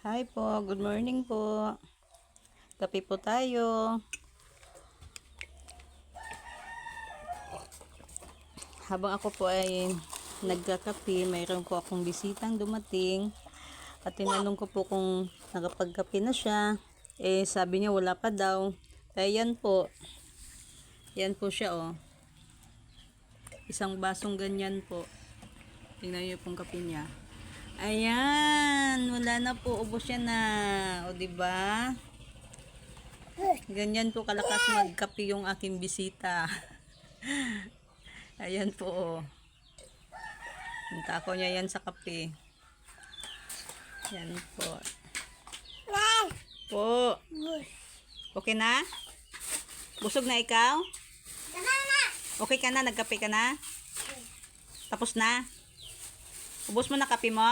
Hi po, good morning po. Kape po tayo. Habang ako po ay nagkakape, mayroon po akong bisitang dumating. At tinanong ko po kung nakapagkape na siya. Sabi niya wala pa daw. Kaya yan po. Yan po siya oh. Isang basong ganyan po. Tingnan niyo pong kape niya. Ayan, wala na po, ubos yan na. O di ba? Ganyan po kalakas magkape yung aking bisita. Ayan po. Oh. Ang tako niya yan sa kape. Yan po. Po. Okay na? Busog na ikaw? Okay ka na? Nagkape ka na? Tapos na? Ubos mo na kape mo?